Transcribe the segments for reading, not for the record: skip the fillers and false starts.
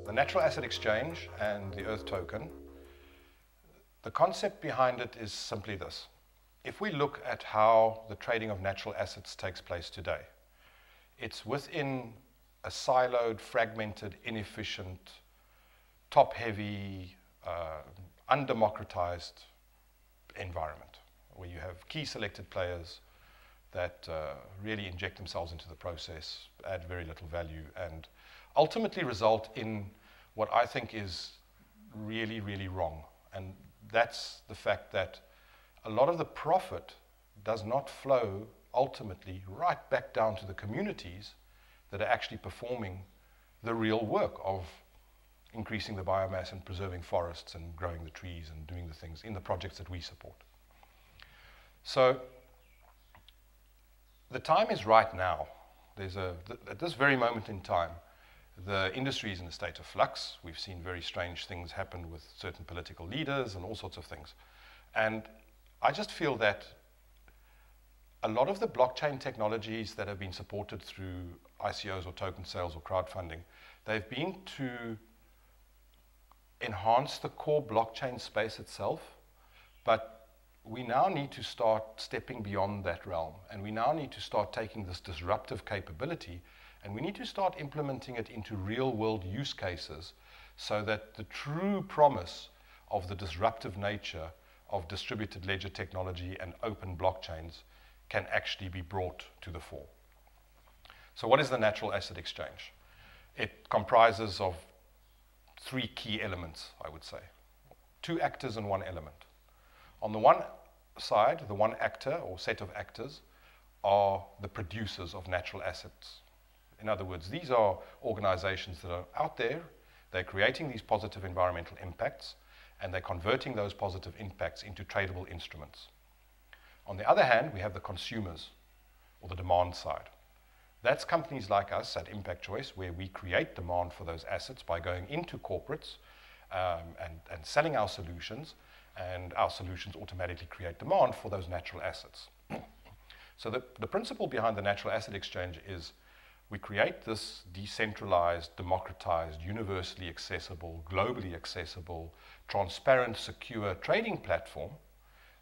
The natural asset exchange and the Earth token, the concept behind it is simply this. If we look at how the trading of natural assets takes place today, it's within a siloed, fragmented, inefficient, top-heavy, undemocratized environment where you have key selected players that really inject themselves into the process, add very little value, and ultimately result in what I think is really, really wrong. And that's the fact that a lot of the profit does not flow ultimately right back down to the communities that are actually performing the real work of increasing the biomass and preserving forests and growing the trees and doing the things in the projects that we support. So the time is right now. At this very moment in time, the industry is in a state of flux. We've seen very strange things happen with certain political leaders and all sorts of things. And I just feel that a lot of the blockchain technologies that have been supported through ICOs or token sales or crowdfunding, they've been to enhance the core blockchain space itself, but we now need to start stepping beyond that realm, and we now need to start taking this disruptive capability and we need to start implementing it into real-world use cases so that the true promise of the disruptive nature of distributed ledger technology and open blockchains can actually be brought to the fore. So what is the natural asset exchange? It comprises of three key elements, I would say. Two actors and one element. On the one side, the one actor or set of actors are the producers of natural assets. In other words, these are organizations that are out there, they're creating these positive environmental impacts, and they're converting those positive impacts into tradable instruments. On the other hand, we have the consumers, or the demand side. That's companies like us at impactChoice, where we create demand for those assets by going into corporates and selling our solutions, and our solutions automatically create demand for those natural assets. So the principle behind the natural asset exchange is we create this decentralized, democratized, universally accessible, globally accessible, transparent, secure trading platform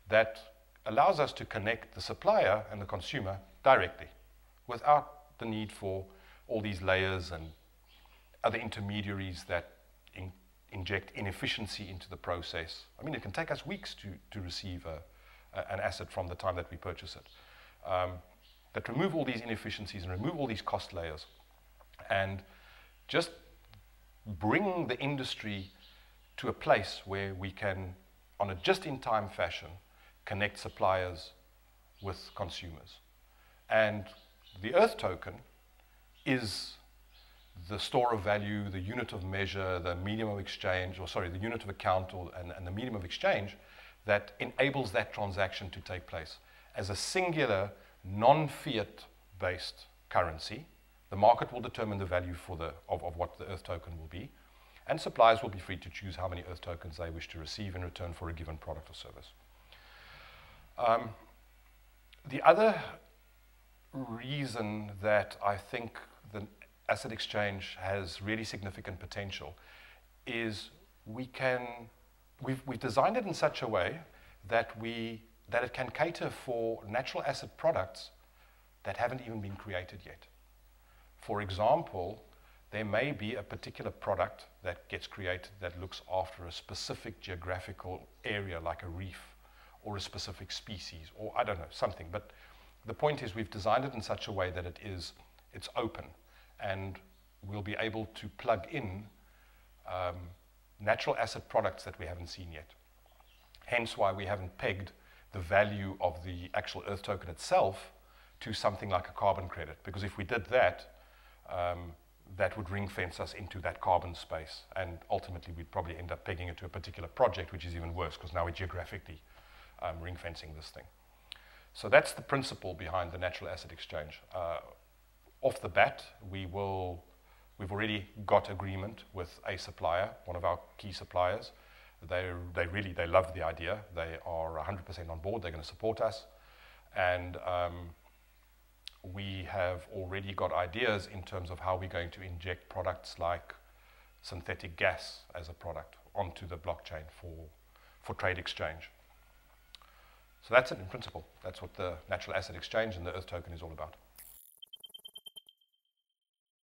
that allows us to connect the supplier and the consumer directly without the need for all these layers and other intermediaries that inject inefficiency into the process. I mean, it can take us weeks to receive an asset from the time that we purchase it. That remove all these inefficiencies and remove all these cost layers and just bring the industry to a place where we can, on a just-in-time fashion, connect suppliers with consumers. And the Earth token is the store of value, the unit of measure, the medium of exchange, or sorry, the unit of account and the medium of exchange that enables that transaction to take place. As a singular, non-fiat based currency, the market will determine the value of what the Earth token will be, and suppliers will be free to choose how many Earth tokens they wish to receive in return for a given product or service. The other reason that I think the asset exchange has really significant potential is we've designed it in such a way that it can cater for natural asset products that haven't even been created yet. For example, there may be a particular product that gets created that looks after a specific geographical area like a reef or a specific species or I don't know, something. But the point is we've designed it in such a way that it's open and we'll be able to plug in natural asset products that we haven't seen yet. Hence why we haven't pegged the value of the actual Earth token itself to something like a carbon credit. Because if we did that, that would ring fence us into that carbon space. And ultimately, we'd probably end up pegging it to a particular project, which is even worse, because now we're geographically ring fencing this thing. So that's the principle behind the natural asset exchange. Off the bat, we've already got agreement with a supplier, one of our key suppliers. They love the idea. They are 100% on board. They're going to support us. And we have already got ideas in terms of how we're going to inject products like synthetic gas as a product onto the blockchain for trade exchange. So that's it in principle. That's what the natural asset exchange and the Earth token is all about.